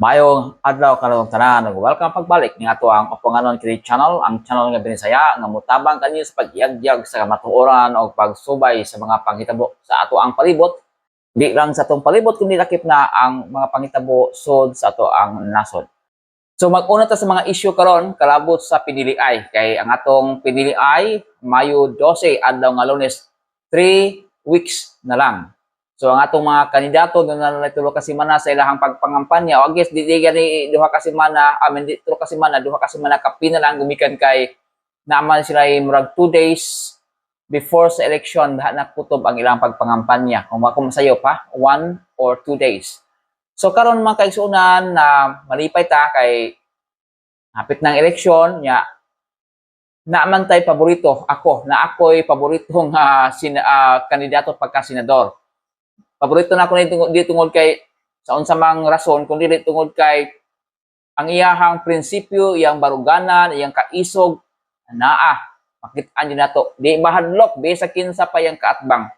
Mayong adlaw kanang tanan, welcome pagbalik ni ato ang Oponganon kini channel, ang channel nga binisaya nga mutabang kanyo sa pagyagyag sa matuoran o pagsubay sa mga panghitabo sa ato ang palibot. Di lang sa atong palibot kundi lakip na ang mga panghitabo sud sa ato ang nasod. So mag-una ta sa mga issue karon kalabot sa piniliay kay ang atong piniliay Mayo 12 adlaw nga Lunes, 3 weeks na lang. So ang atong mga kandidato doon na tulo ka semana sa ilahang pagpangampanya. O I guess di gani duha ka semana, di tulo ka semana, duha ka semana kapina lang gumikan kay naaman sila murag 2 days before sa election daha na kutob ang ilang pagpangampanya. Kung masayo pa, 1 or 2 days. So karon mga kaigsunan na malipay ta kay hapit ng eleksyon nya naaman tay paborito ako na ako'y paboritong kandidato pagka senador. Paborito na ako di tungod kay sa unsa mang rason kundi di tungod kay ang iyahang prinsipyo, iyang baruganan, iyang kaisog naa makit-an din nato. Di mahadlok sa kinsa pa yang kaatbang.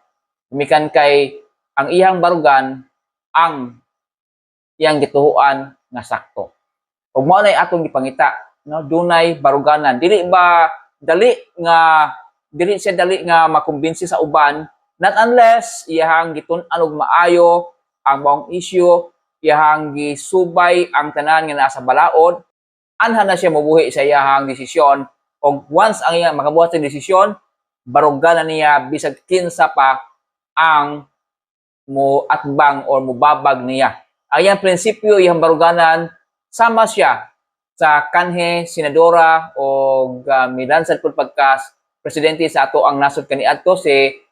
Mikan kay ang iyang barugan ang iyang gituhuan nga sakto. Ug mao nay atong gipangita, no? Dunay baruganan. Dili siya dali nga makumbinsi sa uban. Not unless iyahang gitun-an og maayo ang maong issue, iyahang gisubay ang tanan nga nasa balaod, anha na siya mabuhi sa iyahang desisyon. Og once ang iyang makabuhat sa desisyon, barugan na niya bisag kinsa pa ang mo atbang or mubabag niya. Ang iyang prinsipyo, iyang baruganan, sama siya sa kanhe, senadora o milansad pud pagka presidente sa ato ang nasod kaniadto si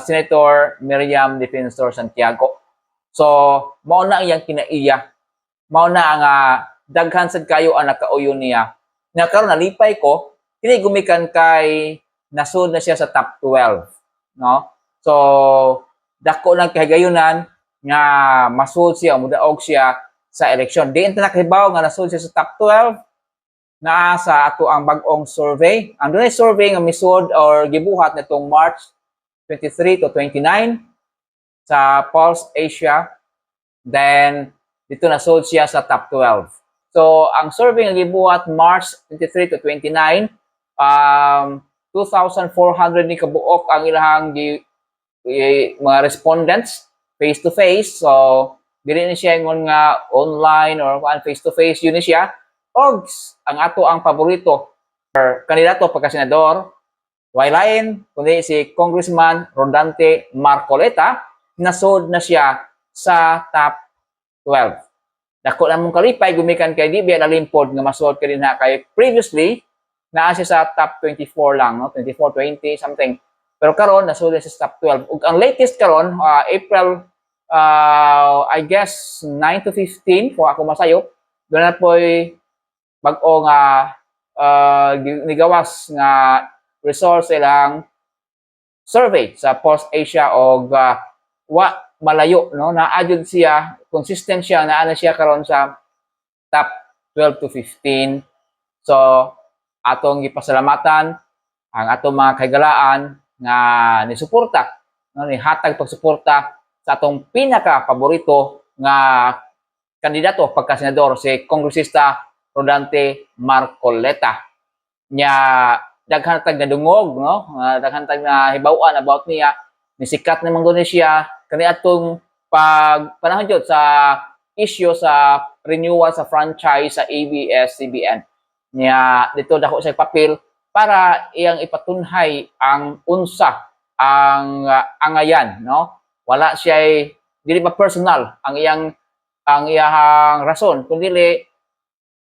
Senator Miriam Defensor Santiago. So, mao na iyang kinaiya. Mao na ang daghan sad kayo ang nakauyon niya. Na karon nalipay ko, kini gumikan kay nasud na siya sa top 12, no? So, dako lang kahigayunan nga masud siya, mudaog siya sa eleksyon. Diin ta nakahibaw nga nasud siya sa top 12 na sa ato ang bag-ong survey. Ang dunay survey nga misud or gibuhat nitong March 23 to 29 sa Pulse Asia. Then, dito nasod siya sa top 12. So, ang survey nga gibuhat March 23 to 29, 2,400 ni kabuok ang ilahang mga respondents face-to-face. So, dili ni siya ngon nga online or face-to-face, yun ni siya. Og, ang ato ang paborito or kandidato pagka-senador, waylain, kundi si Congressman Rodante Marcoleta, nasod na siya sa top 12. Dako na mong kalipay, gumikan kay di biya nalimpod nga masod ka din na kay previously, naa siya sa top 24 lang, no? 24, 20, something. Pero karon nasod siya sa top 12. Ug ang latest karon, April, I guess, 9 to 15, kung ako masayop, doon na po'y bag-o nga nigawas nga result silang survey sa Post Asia og wa malayo, no, naadjud siya, consistent siya, naa na siya karon sa top 12 to 15. So atong gipasalamatan ang atong mga kagalaan nga ni suporta, no, ni hatag pagsuporta sa atong pinaka paborito nga kandidato pagka senador si Kongresista Rodante Marcoleta. Nya daghan tag nadungog, no? Daghan tag na hibaw-an about niya. Nisikat naman gud siya kaniadtong panahon jud sa issue sa renewal sa franchise sa ABS-CBN. Nya dito dako sa papel para iyang ipatunhay ang unsa ang angayan, no? Wala siya dili ba personal ang iyang rason kundi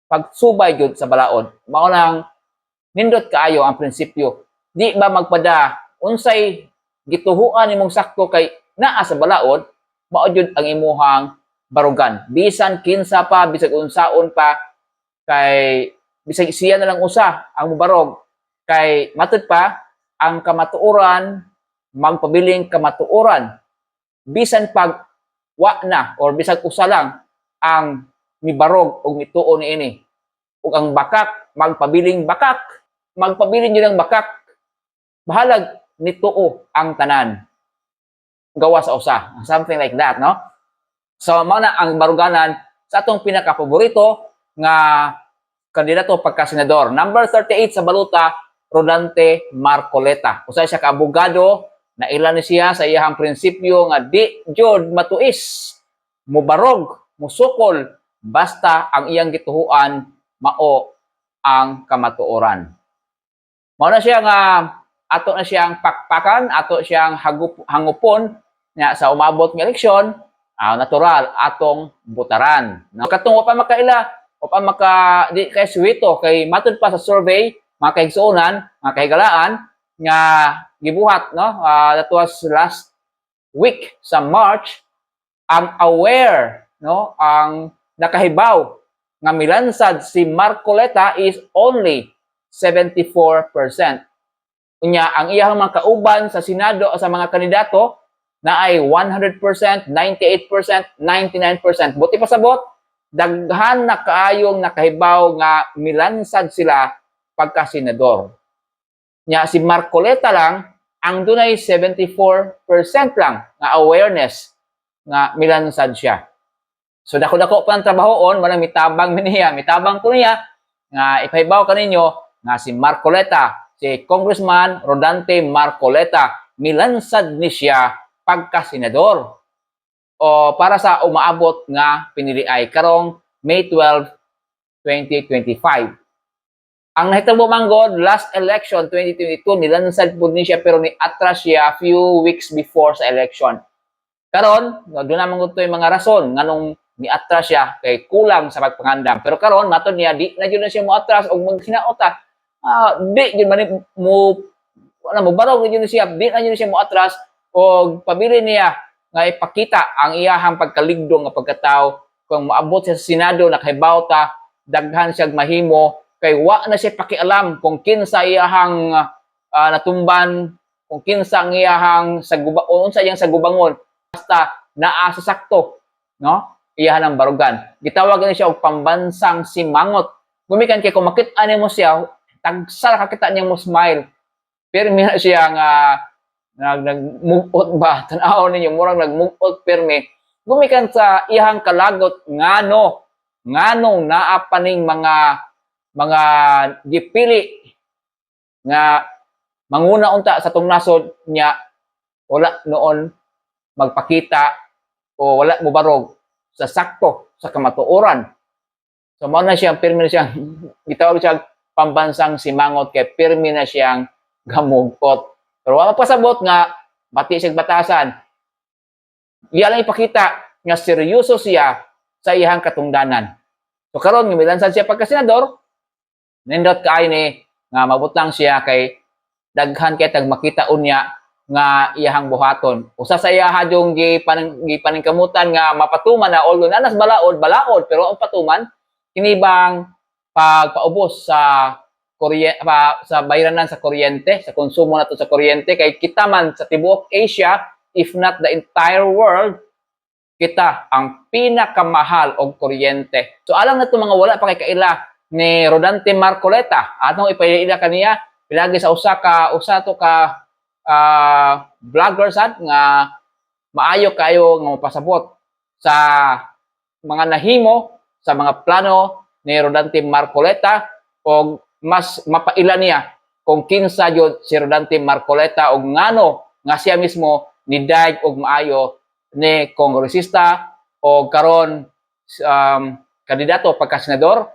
pagsubay jud sa balaod. Mao nang nindot kaayo ang prinsipyo. Di ba magpada unsay gituhuan imong sakto kay naa sa balaod, mao jud ang imuhang barugan. Bisan kinsa pa, bisag unsaon pa kay bisag siya na lang usa ang mubarog kay matud pa ang kamatuoran magpabiling kamatuoran. Bisan pag wa na or bisag usa lang ang mibarog og mituo niini. Ug ang bakak magpabiling bakak. Magpabilin yun ang bakak. Bahalag nituo ang tanan. Gawa sa usa. Something like that, no? So, mao na ang baruganan sa atong pinaka-paborito nga kandidato pagka-senador. Number 38 sa baluta, Rodante Marcoleta. Usa siya ka-abogado, na ilan siya sa iyang prinsipyo nga di jud matuis, mubarog, musukol, basta ang iyang gituhuan mao ang kamatuoran. Mao na siya nga ato na siyang pakpakan, ato siyang hangupon nga sa umabot nga eleksyon, natural atong butaran. Katong wa pa makaila, wa pa maka di kay suwito kay matud pa sa survey, mga kaigsuonan, mga kahigalaan nga gibuhat, no? That was last week sa March, ang aware, no, ang nakahibaw nga milansad si Marcoleta is only 74%. Unya ang iyang mga kauban sa Senado o sa mga kandidato na ay 100%, 98%, 99%. Buti pa sabot, daghan na kaayong nakahibaw nga milansad sila pagka senador. Nya si Marcoleta lang ang dunay 74% lang nga awareness nga milansad siya. So dako-dako pa ang trabahoon, wala mitabang mitabang ko niya nga ipahibaw kaninyo nga si Marcoleta, si Congressman Rodante Marcoleta, milansad ni siya pagka-senador. O para sa umaabot nga piniliay karong May 12, 2025. Ang nahitabo manggod, last election 2022 nilansad pud ni siya pero ni atras siya few weeks before sa election. Karon, doon naman ko yung mga rason nganong ni atras siya kay kulang sa pagpangandam. Pero karon matod niya di na jud na siya mo atras og maghinaota. Di jud man mo wala mo barog jud siya, di na jud siya mo atras og pabili niya nga ipakita ang iyahang pagkaligdong nga pagkatao kung maabot siya sa Senado nakahibaw ta daghan siya mahimo kay wa na siya pakialam kung kinsa iyahang natumban, kung kinsa ang iyahang unsa iyang sagubangon, basta naa sa sakto, no? Iyahan ang barugan. Gitawag ni siya og pambansang simangot. Gumikan kay kung makita nimo siya, tagsal kakita niya mo smile. Pirmi na siya nga nagmugot ba? Tanaw ninyo murang nagmugot pirmi. Gumikan sa iyahang kalagot nganong naa paning mga gipili nga manguna unta sa tong nasod niya wala noon magpakita o wala mo barog sa sakto sa kamatuoran. So mao na siyang pirmi na siyang gitawag siya pambansang simangot kay pirmi na siyang gamugot. Pero wala pasabot nga bati siyang batasan. Iya lang ipakita nga seryoso siya sa iyang katungdanan. So karon nga milansad siya pagka-senador, nindot kaay ni nga mabutang siya kay daghan kay tag makita unya nga iyahang buhaton. Usa sa iyaha yung gipaningkamutan nga mapatuman na although nanas balaod pero ang patuman kinibang pagpaubos sa sa bayranan sa kuryente, sa konsumo nato sa kuryente kay kita man sa tibuok Asia if not the entire world kita ang pinakamahal og kuryente. So alang nato mga wala pa kay kaila ni Rodante Marcoleta atong ipaila kaniya pilagi sa usa to ka vloggers nga maayo kayo nga mapasabot sa mga nahimo sa mga plano ni Rodante Marcoleta o mas mapaila niya kung kinsa jud si Rodante Marcoleta og ngano nga siya mismo ni daig og maayo ni kongresista o karon kandidato pagka-senador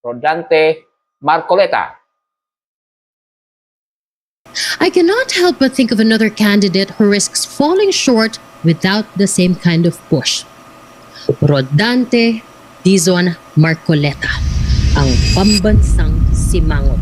Rodante Marcoleta. I cannot help but think of another candidate who risks falling short without the same kind of push. Rodante Dizon Marcoleta, ang pambansang simangot.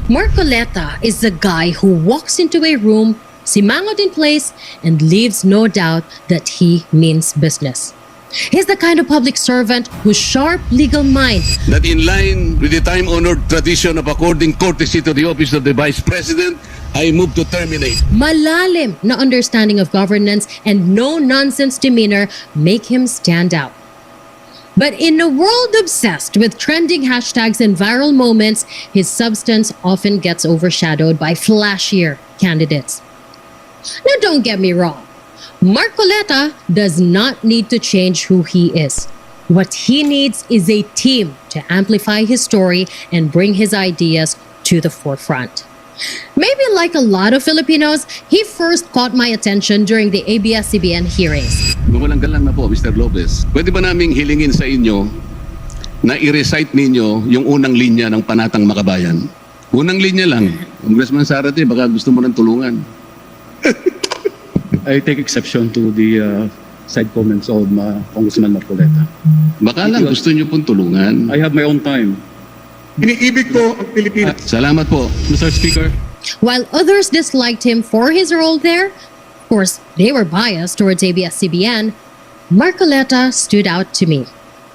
Marcoleta is the guy who walks into a room, simangot in place, and leaves no doubt that he means business. He's the kind of public servant whose sharp legal mind that in line with the time-honored tradition of according courtesy to the office of the Vice President, I move to terminate. Malalim na understanding of governance and no-nonsense demeanor make him stand out. But in a world obsessed with trending hashtags and viral moments, his substance often gets overshadowed by flashier candidates. Now don't get me wrong. Marcoleta does not need to change who he is. What he needs is a team to amplify his story and bring his ideas to the forefront. Maybe like a lot of Filipinos, he first caught my attention during the ABS-CBN hearings. Mawalang galang na po, Mr. Lopez. Pwede ba naming hilingin sa inyo na i-recite ninyo yung unang linya ng Panatang Makabayan? Unang linya lang. Congressman Zarate, baka gusto mo ng tulungan. I take exception to the side comments of Congressman Marcoleta. Baka lang gusto nyo pong tulungan. I have my own time. Iniibig ko ang Pilipinas. Salamat po. Mr. Speaker, While others disliked him for his role there, of course, they were biased towards ABS-CBN, Marcoleta stood out to me.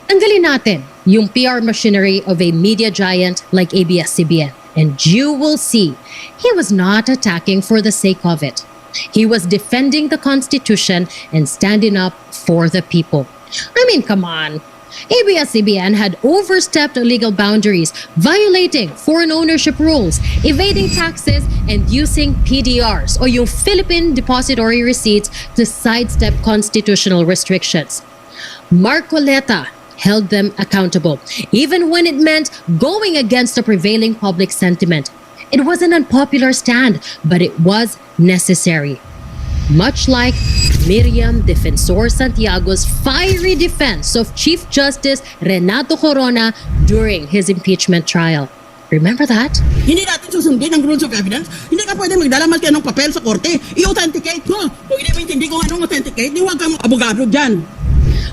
Tanggalin natin yung PR machinery of a media giant like ABS-CBN, and you will see he was not attacking for the sake of it. He was defending the Constitution and standing up for the people. I mean, come on. ABS-CBN had overstepped legal boundaries, violating foreign ownership rules, evading taxes, and using PDRs or yung Philippine Depository Receipts to sidestep constitutional restrictions. Marcoleta held them accountable, even when it meant going against the prevailing public sentiment. It was an unpopular stand, but it was necessary. Much like Miriam Defensor Santiago's fiery defense of Chief Justice Renato Corona during his impeachment trial. Remember that? Hindi natin susundin ang rules of evidence. Hindi ka pwede magdala man kayo ng papel sa korte. I-authenticate mo. Kung hindi mo intindi kung anong authenticate, di huwag kang abogado dyan.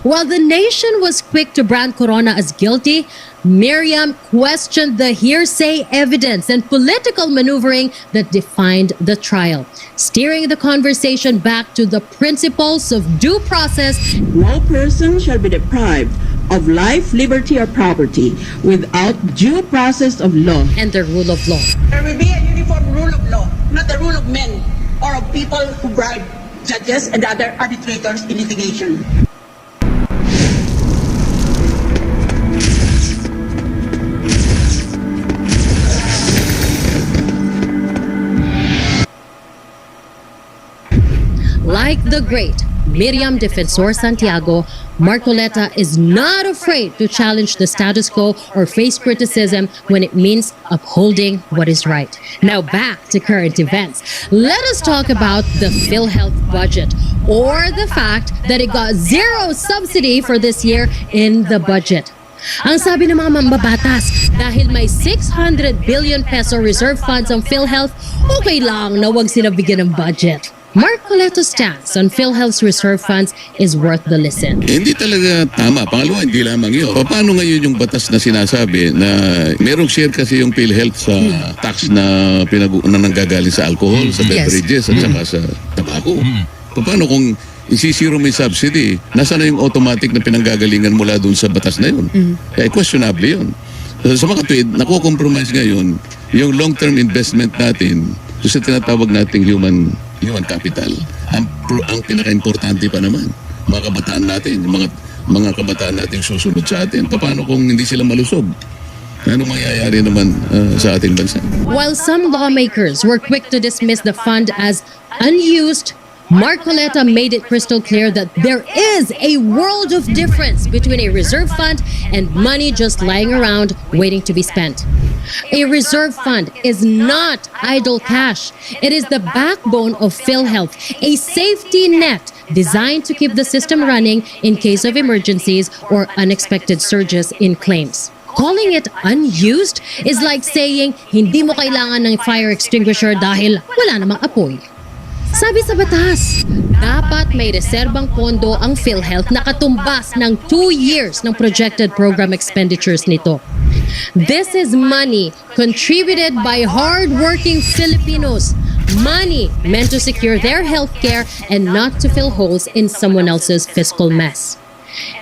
While the nation was quick to brand Corona as guilty, Miriam questioned the hearsay evidence and political maneuvering that defined the trial, steering the conversation back to the principles of due process. No person shall be deprived of life, liberty, or property without due process of law. And the rule of law. There will be a uniform rule of law, not the rule of men or of people who bribe judges and other arbitrators in litigation. Like the great Miriam Defensor Santiago, Marcoleta is not afraid to challenge the status quo or face criticism when it means upholding what is right. Now back to current events. Let us talk about the PhilHealth budget, or the fact that it got zero subsidy for this year in the budget. Ang sabi ng mga mambabatas, dahil may 600 billion peso reserve funds ang PhilHealth, okay lang na wag sila bigyan ng budget. Marcoleta's stance on PhilHealth's reserve funds is worth the listen. Hindi talaga tama. Pangalawa, hindi lamang yun. Paano ngayon yung batas na sinasabi na merong share kasi yung PhilHealth sa tax na nanggagaling sa alcohol, sa beverages, at saka sa tabako? Paano kung isisiro mo yung subsidy, nasa na yung automatic na pinanggagalingan mula dun sa batas na yun? Eh, questionable yun. Sa mga tuwid, nakukompromise ngayon yung long-term investment natin sa tinatawag nating human capital. Ang pinaka-importante pa naman, mga kabataan natin, mga kabataan natin susunod sa atin. Paano kung hindi sila malusog? Anong mangyayari naman sa ating bansa? While some lawmakers were quick to dismiss the fund as unused, Marcoleta made it crystal clear that there is a world of difference between a reserve fund and money just lying around waiting to be spent. A reserve fund is not idle cash. It is the backbone of PhilHealth, a safety net designed to keep the system running in case of emergencies or unexpected surges in claims. Calling it unused is like saying hindi mo kailangan ng fire extinguisher dahil wala namang apoy. Sabi sa batas, dapat may reserbang pondo ang PhilHealth na katumbas ng 2 years ng projected program expenditures nito. This is money contributed by hard-working Filipinos. Money meant to secure their healthcare and not to fill holes in someone else's fiscal mess.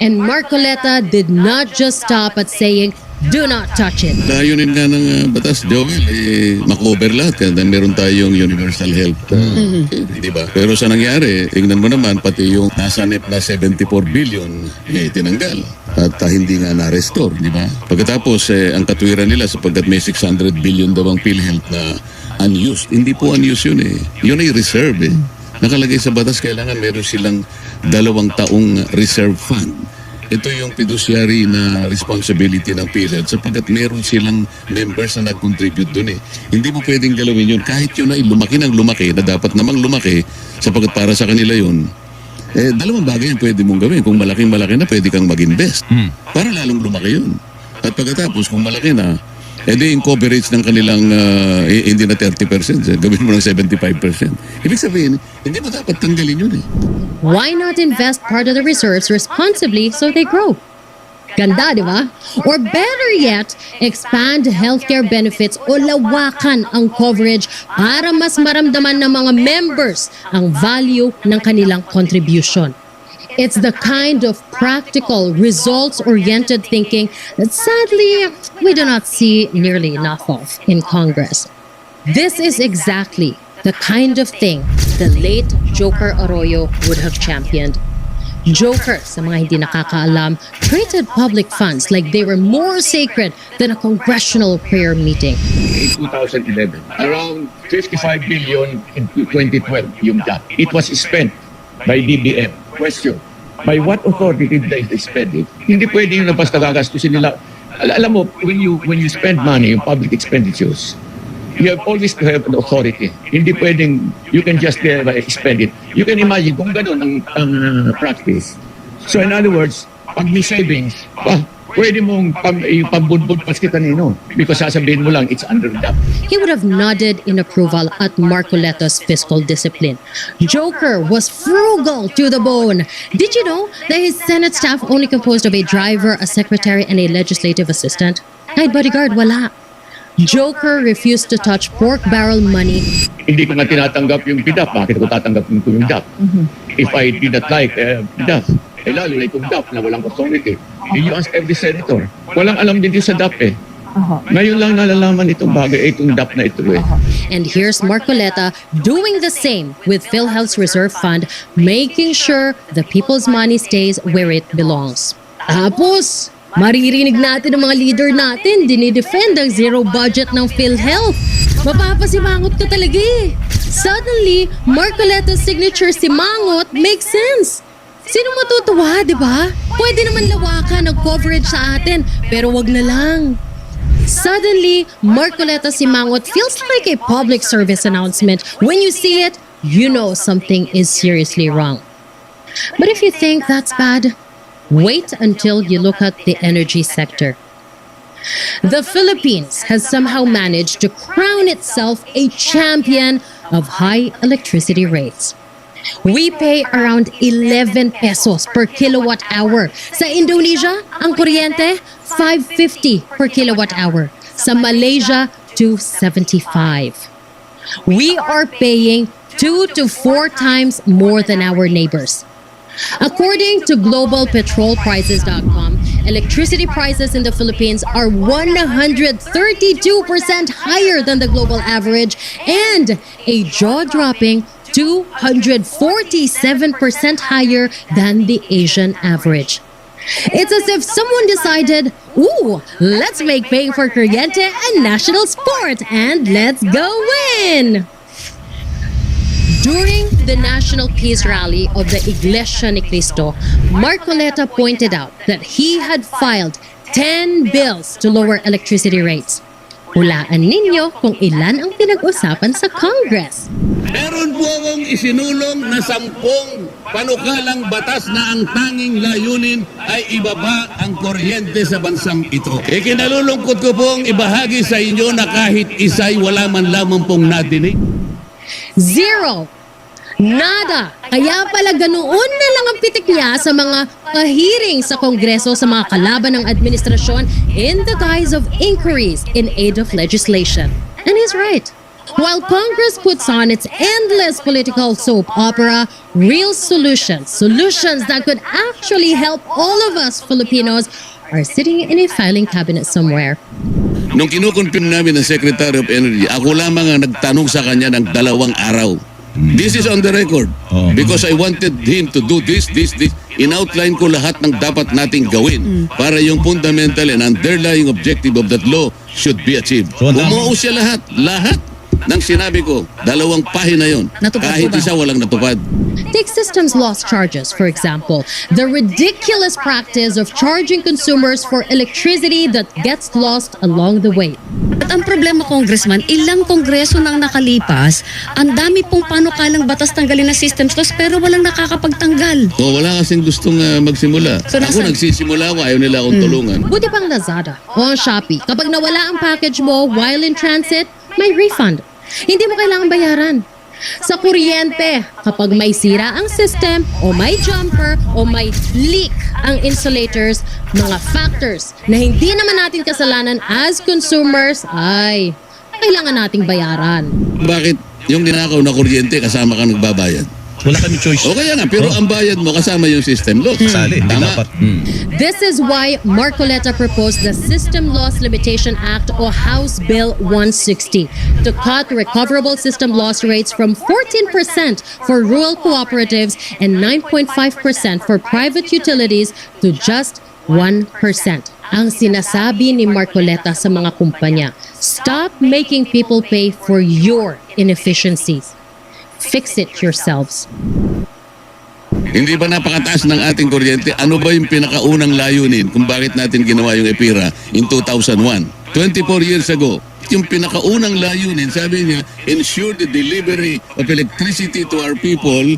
And Marcoleta did not just stop at saying, do not touch it. Layunin nga ng batas, Joel, makover lahat. Kaya meron tayong universal health. Di ba? Pero sa nangyari, tingnan mo naman, pati yung nasa NEP na 74 billion, tinanggal. At hindi nga na-restore, di ba? Pagkatapos, ang katwiran nila sapagkat may 600 billion daw ang PhilHealth na unused. Hindi po unused yun eh. Yun ay reserve Nakalagay sa batas, kailangan meron silang 2 taong reserve fund. ito yung fiduciary na responsibility ng PhilHealth sapagkat meron silang members na nag-contribute dun eh. Hindi mo pwedeng galawin yun. Kahit yun ay lumaki ng lumaki, na dapat namang lumaki sapagkat para sa kanila yun, dalawang bagay yung pwede mong gawin. Kung malaking-malaki na, pwede kang mag-invest. Para lalong lumaki yun. At pagkatapos, kung malaki na, edi yung coverage ng kanilang hindi na 30%, gawin mo ng 75%. Ibig sabihin, hindi mo dapat tanggalin yun eh. Why not invest part of the reserves responsibly so they grow? Ganda, di ba? Or better yet, expand healthcare benefits o lawakan ang coverage para mas maramdaman ng mga members ang value ng kanilang contribution. It's the kind of practical, results-oriented thinking that sadly we do not see nearly enough of in Congress. This is exactly the kind of thing the late Joker Arroyo would have championed. Joker, sa mga hindi nakakaalam, treated public funds like they were more sacred than a congressional prayer meeting. In 2011, around 55 billion in 2012 yung gap. It was spent by DBM. Question, by what authority did they spend it? Hindi pwede yung basta gagastusin nila. Alam mo, when you spend money, yung public expenditures, you have always to have an authority. Hindi pwedeng you can just spend it. You can imagine kung gano'n ang practice. So in other words, pag may savings, pwede mong pambudbud pas kita nino because sasabihin mo lang it's under gap. He would have nodded in approval at Marcoleta's fiscal discipline. Joker was frugal to the bone. Did you know that his Senate staff only composed of a driver, a secretary, and a legislative assistant? Kahit bodyguard, wala. Joker refused to touch pork barrel money. Hindi ko nga tinatanggap yung PDAP. Bakit ko tatanggapin ko yung DAP? If I did not like PDAP, lalo na itong DAP na walang authority. You ask every senator. Walang alam din sa DAP eh. Ngayon lang nalalaman itong bagay, itong DAP na ito eh. And here's Marcoleta doing the same with PhilHealth's reserve fund, making sure the people's money stays where it belongs. Tapos, maririnig natin ang mga leader natin, dinidefend ang zero budget ng PhilHealth. Mapapasimangot ka talaga eh. Suddenly, Marcoleta's signature si Mangot makes sense. Sino matutuwa, di ba? Pwede naman lawakan ang coverage sa atin, pero wag na lang. Suddenly, Marcoleta si Mangot feels like a public service announcement. When you see it, you know something is seriously wrong. But if you think that's bad, wait until you look at the energy sector. The Philippines has somehow managed to crown itself a champion of high electricity rates. We pay around 11 pesos per kilowatt hour. Sa Indonesia, ang kuryente, 550 per kilowatt hour. Sa Malaysia, 275. We are paying 2 to 4 times more than our neighbors. According to globalpetrolprices.com, electricity prices in the Philippines are 132% higher than the global average and a jaw-dropping 247% higher than the Asian average. It's as if someone decided, ooh, let's make paying for kuryente a national sport and let's go win! During the National Peace Rally of the Iglesia Ni Cristo, Marcoleta pointed out that he had filed 10 bills to lower electricity rates. Hulaan ninyo kung ilan ang pinag-usapan sa Congress. Meron po akong isinulong na 10 panukalang batas na ang tanging layunin ay ibaba ang kuryente sa bansang ito. Ikinalulungkot ko pong ibahagi sa inyo na kahit isa'y wala man lamang pong nadinig. Zero! Nada! Kaya pala ganoon na lang ang pitik niya sa mga pahiring sa Kongreso sa mga kalaban ng administrasyon in the guise of inquiries in aid of legislation. And he's right. While Congress puts on its endless political soap opera, real solutions that could actually help all of us Filipinos are sitting in a filing cabinet somewhere. Nung kinukonfirm namin ng Secretary of Energy, ako lamang ang nagtanong sa kanya ng 2 araw. This is on the record because I wanted him to do this. In-outline ko lahat ng dapat nating gawin para yung fundamental and underlying objective of that law should be achieved. Umuo siya lahat. Nang sinabi ko, 2 pahina yon. Natupad Kahit po ba? isa walang natupad. Take systems loss charges, for example. The ridiculous practice of charging consumers for electricity that gets lost along the way. At ang problema, Congressman, ilang kongreso nang nakalipas, ang dami pong panukalang batas tanggalin na systems loss pero walang nakakapagtanggal. O wala kasing gustong magsimula. So, Ako nagsisimula ako, ayaw nila akong tulungan. Buti pang Lazada o ang Shopee. Kapag nawala ang package mo while in transit, may refund. Hindi mo kailangan bayaran. Sa kuryente, kapag may sira ang system o may jumper o may leak ang insulators, mga factors na hindi naman natin kasalanan as consumers ay kailangan nating bayaran. Bakit yung ninakaw na kuryente kasama ka nagbabayad? Wala kami choice. O kaya nga, pero ang bayad mo kasama yung system loss. Sali, hindi Tama? dapat. This is why Marcoleta proposed the System Loss Limitation Act or House Bill 160 to cut recoverable system loss rates from 14% for rural cooperatives and 9.5% for private utilities to just 1%. Ang sinasabi ni Marcoleta sa mga kumpanya, stop making people pay for your inefficiencies. Fix it yourselves. Hindi ba napakataas ng ating kuryente? Ano ba yung pinakaunang layunin kung bakit natin ginawa yung EPIRA in 2001? 24 years ago. Yung pinakaunang layunin, sabi niya, ensure the delivery of electricity to our people,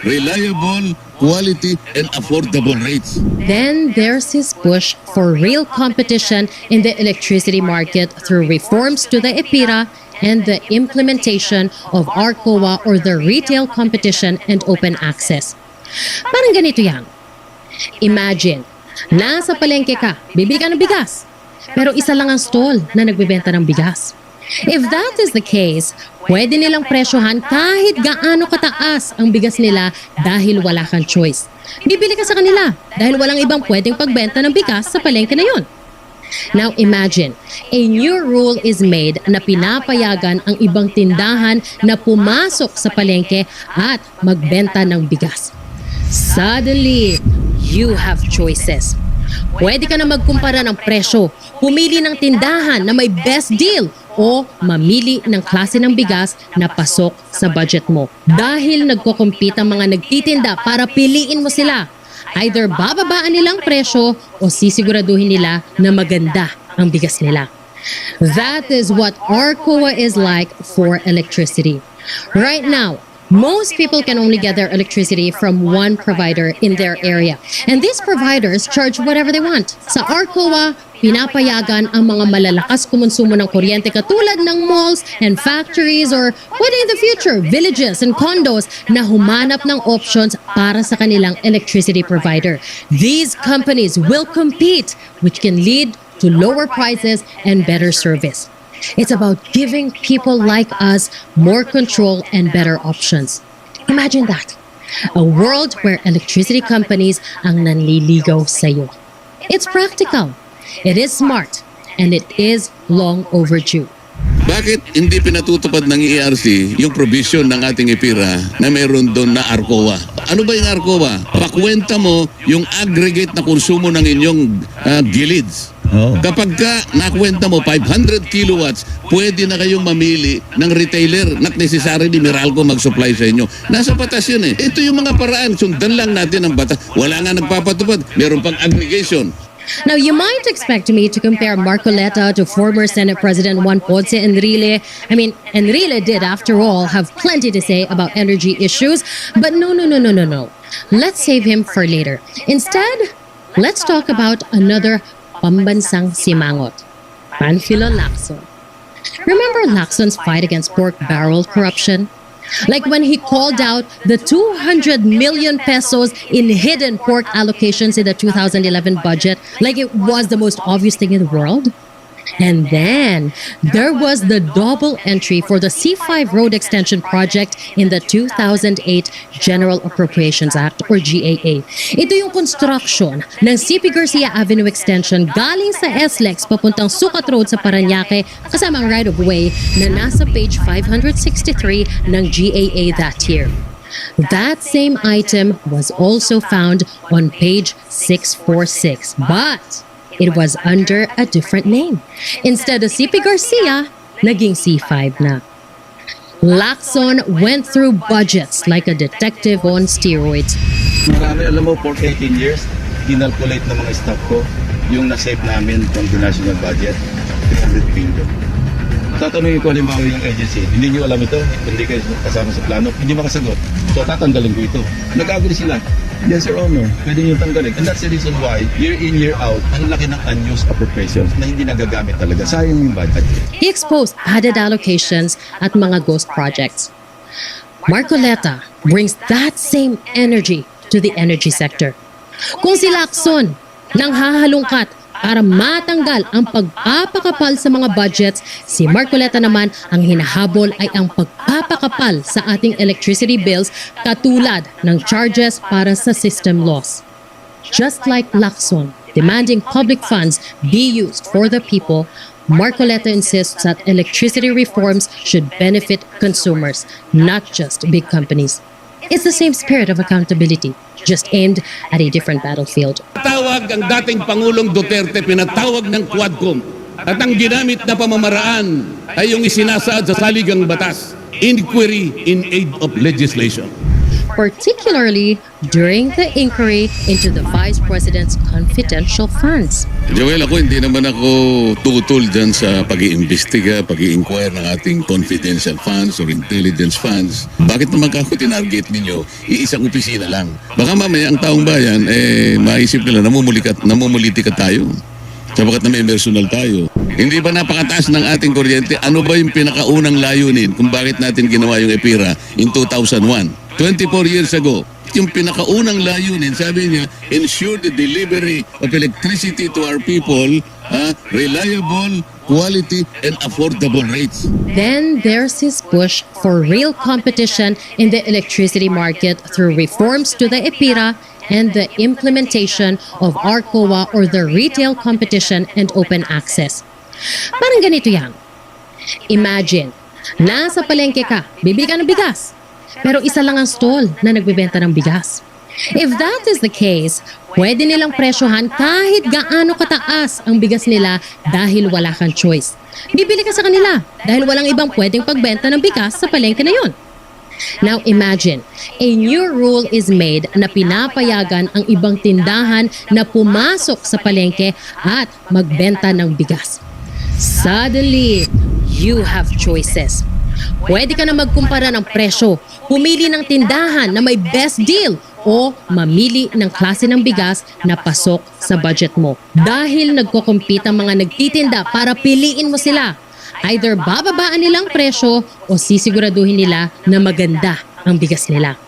reliable, quality, and affordable rates. Then there's his push for real competition in the electricity market through reforms to the EPIRA and the implementation of ARCOA or the Retail Competition and Open Access. Parang ganito yan. Imagine, nasa palengke ka, bibili ka ng bigas, pero isa lang ang stall na nagbebenta ng bigas. If that is the case, pwede nilang presyohan kahit gaano kataas ang bigas nila dahil wala kang choice. Bibili ka sa kanila dahil walang ibang pwedeng pagbenta ng bigas sa palengke na yon. Now imagine, a new rule is made na pinapayagan ang ibang tindahan na pumasok sa palengke at magbenta ng bigas. Suddenly, you have choices. Pwede ka na magkumpara ng presyo, pumili ng tindahan na may best deal o mamili ng klase ng bigas na pasok sa budget mo. Dahil nagko-compete ang mga nagtitinda para piliin mo sila. Either bababaan nilang presyo o sisiguraduhin nila na maganda ang bigas nila. That is what ARCOA is like for electricity. Right now, most people can only get their electricity from one provider in their area. And these providers charge whatever they want. Sa ARCOA, pinapayagan ang mga malalakas kumonsumo ng kuryente katulad ng malls and factories or pwede in the future, villages and condos na humanap ng options para sa kanilang electricity provider. These companies will compete, which can lead to lower prices and better service. It's about giving people like us more control and better options. Imagine that. A world where electricity companies ang nanliligaw sa'yo. It's practical. It is smart, and it is long overdue. Bakit hindi pinatutupad ng ERC yung provision ng ating EPIRA na mayroon doon na ARCOA? Ano ba yung ARCOA? Pakwenta mo yung aggregate na konsumo ng inyong gilids. Kapag ka nakwenta mo 500 kilowatts, pwede na kayong mamili ng retailer. Not necessarily Meralco mag-supply sa inyo. Nasa batas yun eh. Ito yung mga paraan. Sundan lang natin ang batas. Wala nga nagpapatupad. Meron pang aggregation. Now, you might expect me to compare Marcoleta to former Senate President Juan Ponce Enrile. I mean, Enrile did, after all, have plenty to say about energy issues. But no. Let's save him for later. Instead, let's talk about another pambansang simangot, Panfilo Lacson. Remember Lacson's fight against pork barrel corruption? Like when he called out the 200 million pesos in hidden pork allocations in the 2011 budget, like it was the most obvious thing in the world. And then there was the double entry for the C5 road extension project in the 2008 General Appropriations Act or GAA. Ito yung construction ng CP Garcia Avenue extension galing sa SLEX papuntang Sukat Road sa Parañaque kasama ang right-of-way na nasa page 563 ng GAA that year. That same item was also found on page 646, but it was under a different name. Instead of CP Garcia, naging C5 na. Lacson went through budgets like a detective on steroids. Marami, alam mo, for 18 years, kinalculate ng mga staff ko yung na-save namin from the national budget, 300 billion. Tatanungin ko halimbawa yung agency, hindi nyo alam ito, hindi kayo kasama sa plano, hindi makasagot. So tatanggalin ko ito. Nag-agree sila. Yes, Your Honor, pwede nyo tanggalin. And that's the reason why, year in, year out, ang laki ng unused appropriations na hindi nagagamit talaga. Sayang yung budget. He exposed added allocations at mga ghost projects. Marcoleta brings that same energy to the energy sector. Kung si Lacson nang hahalungkat para matanggal ang pagpapakapal sa mga budgets, si Marcoleta naman ang hinahabol ay ang pagpapakapal sa ating electricity bills katulad ng charges para sa system loss. Just like Lacson demanding public funds be used for the people, Marcoleta insists that electricity reforms should benefit consumers, not just big companies. It's the same spirit of accountability, just aimed at a different battlefield. Tawag ang dating Pangulong Duterte, pinatawag ng Quadcom. At ang ginamit na pamamaraan ay yung isinasaad sa saligang batas, inquiry in aid of legislation. Particularly during the inquiry into the Vice President's confidential funds. Joel, hindi naman ako tutol dyan sa pag-iimbestiga, pag-i-inquire ng ating confidential funds or intelligence funds. Bakit naman ako tinarget ninyo? Iisang opisina lang. Baka mamaya ang taong bayan, maisip nila, namumulitika tayo. Sabagat na may personal tayo. Hindi ba napakataas ng ating kuryente? Ano ba yung pinakaunang layunin kung bakit natin ginawa yung EPIRA in 2001? 24 years ago, yung pinakaunang layunin, sabi niya, ensure the delivery of electricity to our people, reliable, quality, and affordable rates. Then there's his push for real competition in the electricity market through reforms to the EPIRA and the implementation of ARCOA or the Retail Competition and Open Access. Parang ganito yan. Imagine, nasa palengke ka, bibili ka ng bigas. Pero isa lang ang stall na nagbebenta ng bigas. If that is the case, pwede nilang presyohan kahit gaano kataas ang bigas nila dahil wala kang choice. Bibili ka sa kanila dahil walang ibang pwedeng pagbenta ng bigas sa palengke na yon. Now imagine, a new rule is made na pinapayagan ang ibang tindahan na pumasok sa palengke at magbenta ng bigas. Suddenly, you have choices. Pwede ka na magkumpara ng presyo, pumili ng tindahan na may best deal o mamili ng klase ng bigas na pasok sa budget mo. Dahil nagko-compete ang mga nagtitinda para piliin mo sila. Either bababaan nilang presyo o sisiguraduhin nila na maganda ang bigas nila.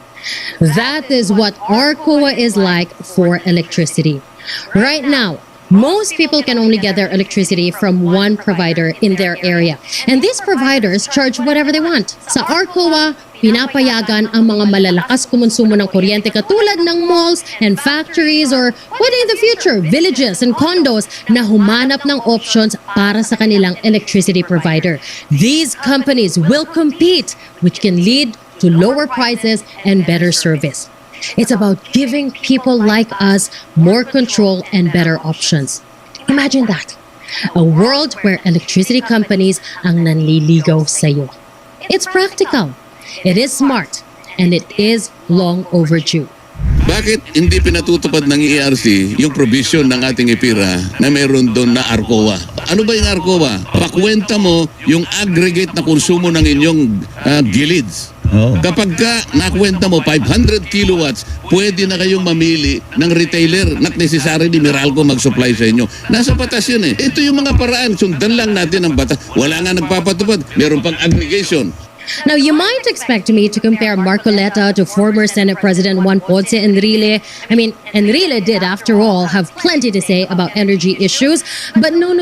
That is what ARCOA is like for electricity. Right now, most people can only get their electricity from one provider in their area. And these providers charge whatever they want. Sa ARCOA, pinapayagan ang mga malalakas kumonsumo ng kuryente katulad ng malls and factories or pwede in the future, villages and condos na humanap ng options para sa kanilang electricity provider. These companies will compete, which can lead to lower prices and better service. It's about giving people like us more control and better options. Imagine that. A world where electricity companies ang nanliligaw sa'yo. It's practical, it is smart, and it is long overdue. Bakit hindi pinatutupad ng ERC yung provision ng ating EPIRA na mayroon doon na ARCOA? Ano ba yung ARCOA? Pakwenta mo yung aggregate na konsumo ng inyong gilids. Kapag ka nakwenta mo 500 kilowatts, pwede na kayong mamili ng retailer, not necessarily Meralco mag-supply sa inyo. Nasa batas yun eh. Ito yung mga paraan, sundan lang natin ang batas. Wala nga nagpapatupad, meron pang aggregation. Now, you might expect me to compare Marcoleta to former Senate President Juan Ponce Enrile. I mean, Enrile did, after all, have plenty to say about energy issues. But no.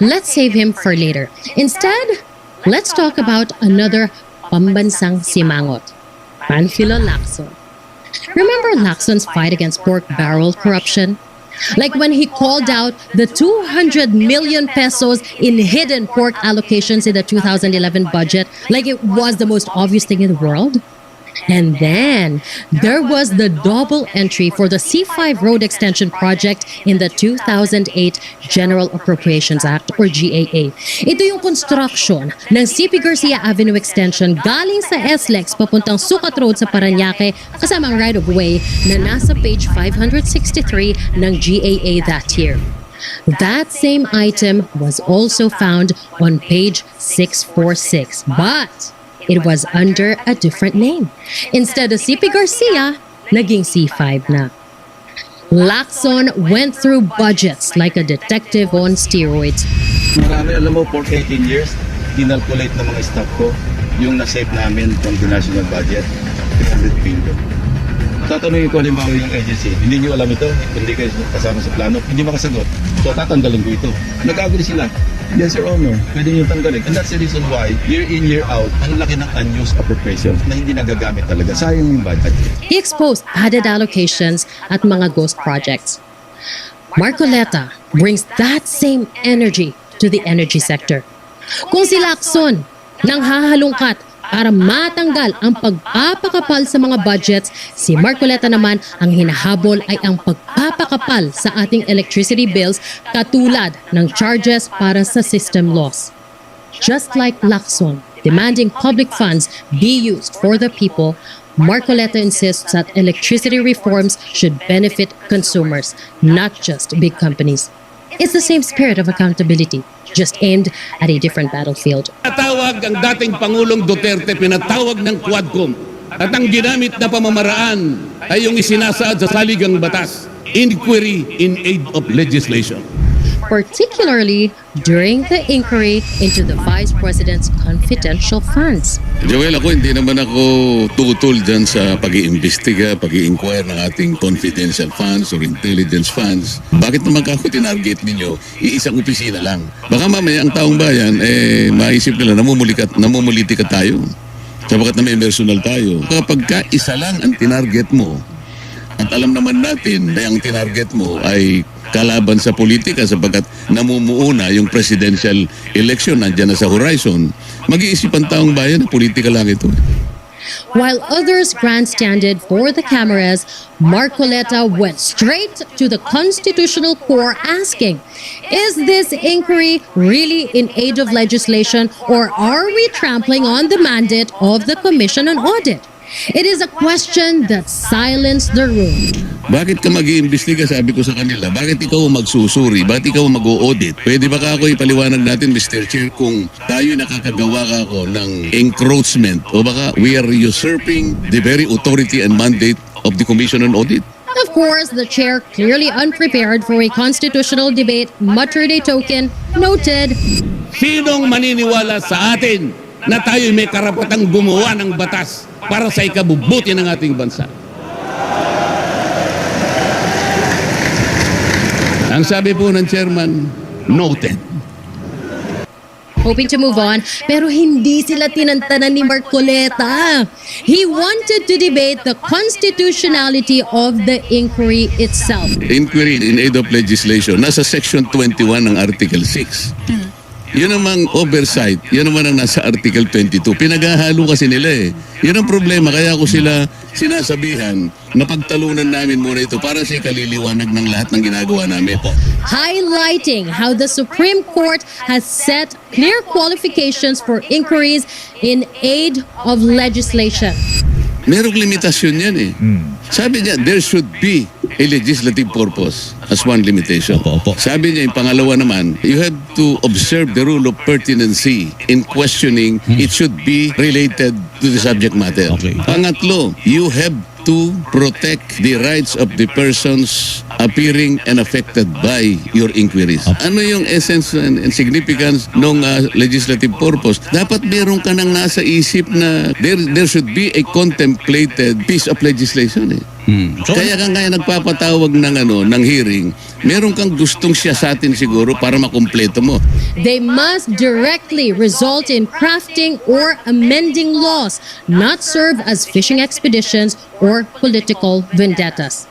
Let's save him for later. Instead, let's talk about another pambansang simangot, Panfilo Lacson. Remember Lacson's fight against pork barrel corruption? Like when he called out the 200 million pesos in hidden pork allocations in the 2011 budget, like it was the most obvious thing in the world? And then there was the double entry for the C5 road extension project in the 2008 General Appropriations Act or GAA. Ito yung construction ng CP Garcia Avenue extension galing sa SLEX papuntang Sukat Road sa Parañaque kasama ang right-of-way na nasa page 563 ng GAA that year. That same item was also found on page 646, but it was under a different name. Instead of CP Garcia, naging C5 na. Lacson went through budgets like a detective on steroids. Marami, alam mo, for 18 years, kinalculate ng mga staff ko yung na-save namin from the national budget, 300 billion. Tatanungin ko halimbawa yung agency, hindi nyo alam ito, hindi kayo kasama sa plano, hindi makasagot. So tatanggalin ko ito. Nag-agree sila. Yes, Your Honor, pwede nyo tanggalin. And that's the reason why, year in, year out, ang laki ng unused appropriations na hindi nagagamit talaga. Sayang yung budget. He exposed added allocations at mga ghost projects. Marcoleta brings that same energy to the energy sector. Kung si Lacson nang hahalungkat para matanggal ang pagpapakapal sa mga budgets, si Marcoleta naman ang hinahabol ay ang pagpapakapal sa ating electricity bills katulad ng charges para sa system loss. Just like Lacson demanding public funds be used for the people, Marcoleta insists that electricity reforms should benefit consumers, not just big companies. It's the same spirit of accountability, just aimed at a different battlefield. Pinatawag ang dating Pangulong Duterte, pinatawag ng Quadcom. At ang ginamit na pamamaraan ay yung isinasaad sa saligang batas, inquiry in aid of legislation. Particularly during the inquiry into the Vice President's confidential funds. Joel, hindi naman ako tutol dyan sa pag-iimbestiga, pag-i-inquire ng ating confidential funds or intelligence funds. Bakit naman ako tinarget ninyo? Iisang opisina lang. Baka mamaya ang taong bayan, maisip nila, namumulitika tayo. Sabagat na may personal tayo. Kapag ka isa lang ang tinarget mo, at alam naman natin na ang tinarget mo ay kalaban sa politika sapagkat namumuuna yung presidential election nandiyan na sa horizon, mag-iisip ang taong bayan na politika lang ito. While others grandstanded for the cameras, Marcoleta went straight to the Constitutional Court asking, is this inquiry really in aid of legislation or are we trampling on the mandate of the Commission on Audit? It is a question that silenced the room. Bakit ka mag-iimbestiga, sabi ko sa kanila? Bakit ikaw magsusuri? Bakit ikaw mag-audit? Pwede ba ka ako ipaliwanag natin, Mr. Chair, kung tayo nakakagawa ka ako ng encroachment o baka we are usurping the very authority and mandate of the Commission on Audit? Of course, the chair, clearly unprepared for a constitutional debate, muttered a token, noted, Sinong maniniwala sa atin na tayo may karapatang gumawa ng batas para sa ikabubuti ng ating bansa? Ang sabi po ng chairman, noted. hoping to move on, pero hindi sila tinantanan ni Marcoleta. He wanted to debate the constitutionality of the inquiry itself. Inquiry in aid of legislation, nasa section 21 ng Article 6. Yun namang oversight, yun naman ang nasa Article 22. Pinaghahalo kasi nila eh. Yun ang problema, kaya ako sila sinasabihan na pagtalunan namin muna ito para sa ikaliliwanag ng lahat ng ginagawa namin. Highlighting how the Supreme Court has set clear qualifications for inquiries in aid of legislation. Merong limitasyon yan eh. Sabi niya, there should be a legislative purpose as one limitation. Sabi niya, yung pangalawa naman, you have to observe the rule of pertinency in questioning. It should be related to the subject matter. Pangatlo, you have to protect the rights of the persons appearing and affected by your inquiries. Ano yung essence and significance ng legislative purpose? Dapat meron ka nang nasa isip na there should be a contemplated piece of legislation eh. Kaya nagpapatawag ng hearing, meron kang gustong siyasatin siguro para makumpleto mo. They must directly result in crafting or amending laws, not serve as fishing expeditions or political vendettas.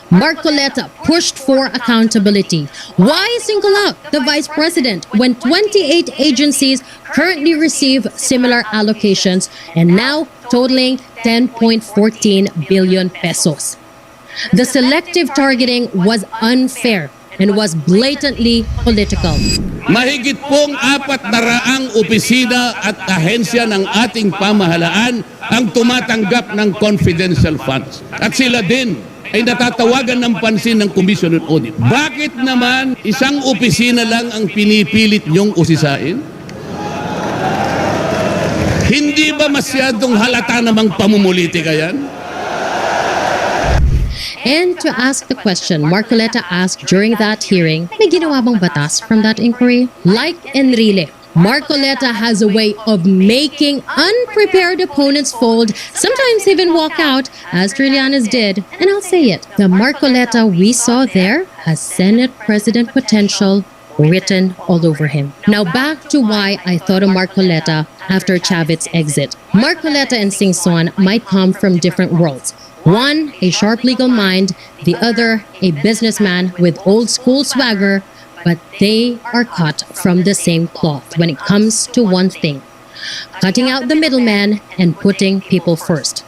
Marcoleta pushed for accountability. Why single out the vice president when 28 agencies currently receive similar allocations, and now totaling 10.14 billion pesos. The selective targeting was unfair and was blatantly political. Mahigit pong 400 opisina at ahensya ng ating pamahalaan ang tumatanggap ng confidential funds. At sila din ay natatawagan ng pansin ng Commission on Audit. Bakit naman isang opisina lang ang pinipilit niyong usisain? Hindi ba masyadong halata namang pamumulitika yan? And to ask the question Marcoleta asked during that hearing, may ginawa bang batas from that inquiry? Like Enrile, Marcoleta has a way of making unprepared opponents fold, sometimes even walk out, as Trillanes did. And I'll say it, the Marcoleta we saw there has Senate President potential written all over him. Now back to why I thought of Marcoleta after Chavit's exit. Marcoleta and Singson might come from different worlds. One, a sharp legal mind, the other, a businessman with old school swagger, but they are cut from the same cloth when it comes to one thing: cutting out the middleman and putting people first.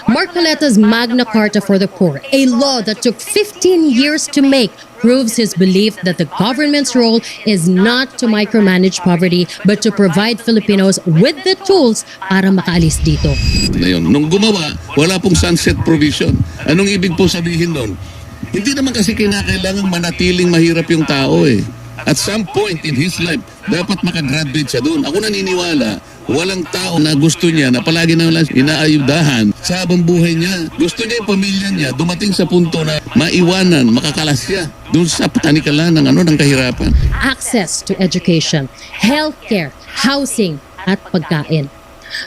Marcoleta's Magna Carta for the Poor, a law that took 15 years to make, proves his belief that the government's role is not to micromanage poverty but to provide Filipinos with the tools para makaalis dito. Ngayon, nung gumawa, wala pong sunset provision. Anong ibig po sabihin nun? Hindi naman kasi kinakailangang manatiling mahirap yung tao eh. At some point in his life, dapat makagraduate siya doon. Ako naniniwala, walang tao na gusto niya na palagi na lang inaayudahan sa habang buhay niya. Gusto niya yung pamilya niya dumating sa punto na maiwanan, makakalas siya doon sa panikalan ng kahirapan. Access to education, healthcare, housing, at pagkain.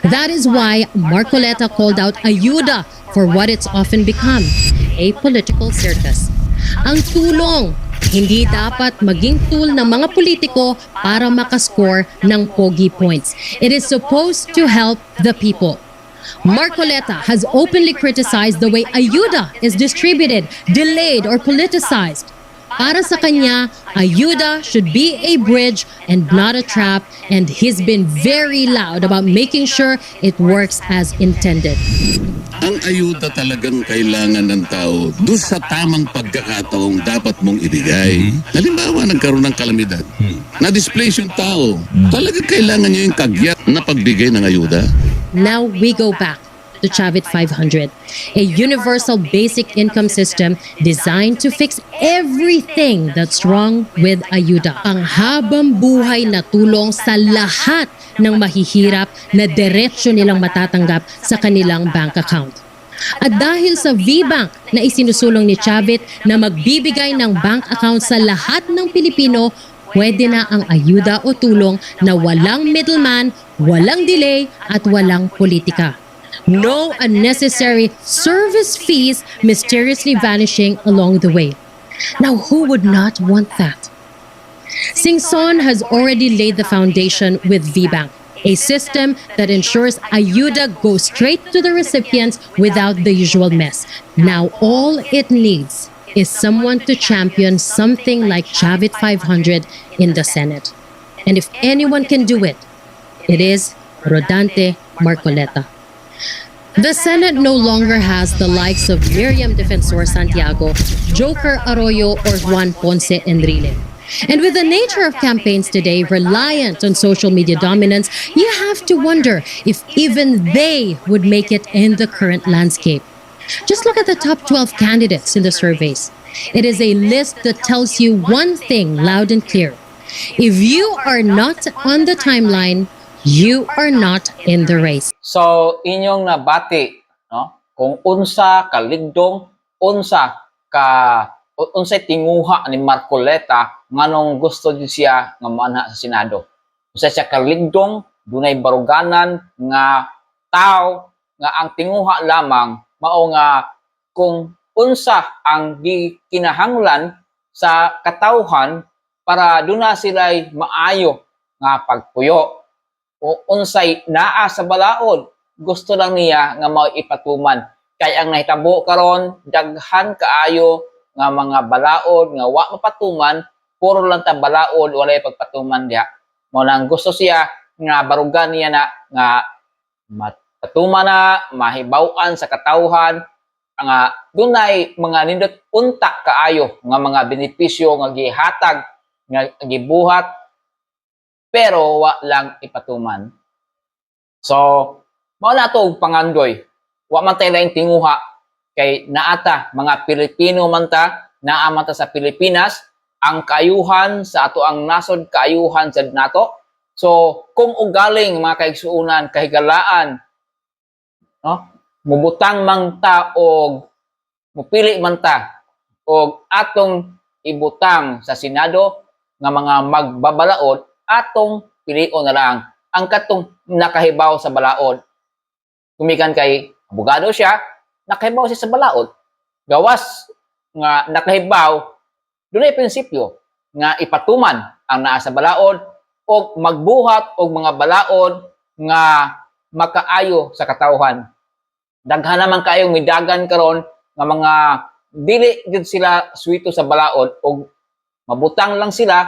That is why Marcoleta called out ayuda for what it's often become, a political circus. Ang tulong hindi dapat maging tool ng mga politiko para makascore ng pogi points. It is supposed to help the people. Marcoleta has openly criticized the way ayuda is distributed, delayed, or politicized. Para sa kanya, ayuda should be a bridge and not a trap, and he's been very loud about making sure it works as intended. Ang ayuda talagang kailangan ng tao doon sa tamang pagkakataong dapat mong ibigay. Halimbawa, nagkaroon ng kalamidad. Na-displace yung tao. Talagang kailangan nyo yung kagyat na pagbigay ng ayuda. Now we go back to Chavit 500, a universal basic income system designed to fix everything that's wrong with ayuda. Ang habang buhay na tulong sa lahat ng mahihirap na diretsyo nilang matatanggap sa kanilang bank account. At dahil sa VBank na isinusulong ni Chavit na magbibigay ng bank account sa lahat ng Pilipino, pwede na ang ayuda o tulong na walang middleman, walang delay at walang politika. No unnecessary service fees mysteriously vanishing along the way. Now, who would not want that? Singson has already laid the foundation with VBank, a system that ensures ayuda goes straight to the recipients without the usual mess. Now, all it needs is someone to champion something like Chavit 500 in the Senate. And if anyone can do it, it is Rodante Marcoleta. The Senate no longer has the likes of Miriam Defensor Santiago, Joker Arroyo, or Juan Ponce Enrile. And with the nature of campaigns today reliant on social media dominance, you have to wonder if even they would make it in the current landscape. Just look at the top 12 candidates in the surveys. It is a list that tells you one thing loud and clear. If you are not on the timeline, you are not in the race. So, inyong nabati, no? Kung unsa kaligdong, unsay tinguha ni Marcoleta nganong gusto di siya nga manha sa Senado. Usa siya kaligdong, dunay baruganan nga tao nga ang tinguha lamang mao nga kung unsa ang gikinahanglan sa katawhan para duna sila'y maayo nga pagpuyo. O unsay naa sa balaod, gusto lang niya nga mao ipatuman. Kaya ang nahitabo karon daghan kaayo nga mga balaod nga wa mapatuman, puro lang ta balaod walay pagpatuman diha. Mao nang gusto siya nga barugan niya na nga katuma na mahibaw-an sa katawhan nga dunay mga nindot unta kaayo nga mga benepisyo nga gihatag nga gibuhat pero wa lang ipatuman. So mao na to og pangandoy. Wa man tay laing tinguha kay naata mga Pilipino man ta, naa man ta sa Pilipinas, ang kaayuhan sa ato ang nasod kaayuhan sad nato. So kung ugaling mga kaigsuunan kahigalaan no, mubutang man ta og mupili man ta og atong ibutang sa Senado nga mga magbabalaod, atong pilion na lang ang katong nakahibaw sa balaod. Kumikan kay abogado siya, nakahibaw siya sa balaod. Gawas nga nakahibaw, dunay prinsipyo nga ipatuman ang naa sa balaod o magbuhat og mga balaod nga makaayo sa katawhan. Daghan naman kayong midagan karon nga mga dili gid sila suwito sa balaod og mabutang lang sila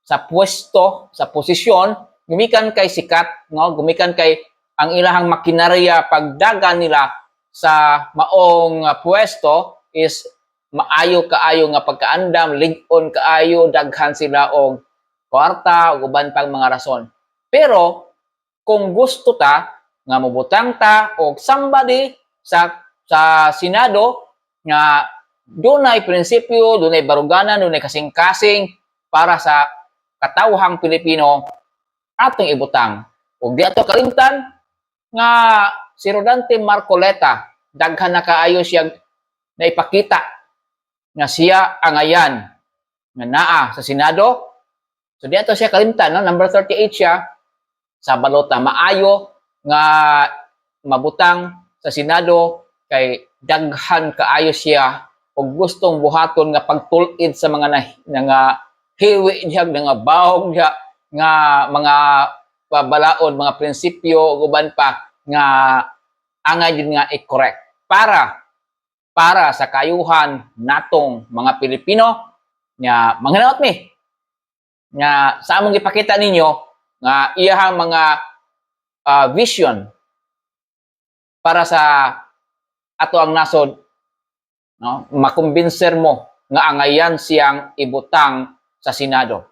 sa pwesto, sa posisyon, gumikan kay sikat, no? Gumikan kay ang ilahang makinarya pagdagan nila sa maong pwesto is maayo kaayo nga pagkaandam, lig-on kaayo, daghan sila og kwarta ug uban pang mga rason. Pero kung gusto ta nga mobutang ta og somebody sa Senado nga dunay prinsipyo, dunay baruganan, dunay kasing-kasing para sa katawhang Pilipino, atong ibutang. Ug di ato kalimtan nga si Rodante Marcoleta, daghan na kaayo siya na ipakita nga siya ang ayan nga naa sa Senado. So di ato siya kalimtan, no? Number 38 siya sa balota. Maayo nga mabutang sa Senado kay daghan kaayo siya ug gustong buhaton nga pagtul-id sa mga nga hiwi diha nga bahog diha nga mga balaod, mga prinsipyo ug uban pa nga angay jud nga i-correct para sa kayuhan natong mga Pilipino nga manghinaot mi nga sa among gipakita ninyo nga iyahang mga vision para sa ato ang nasod, no? Makumbinser mo nga angayan siyang ibutang sa Senado.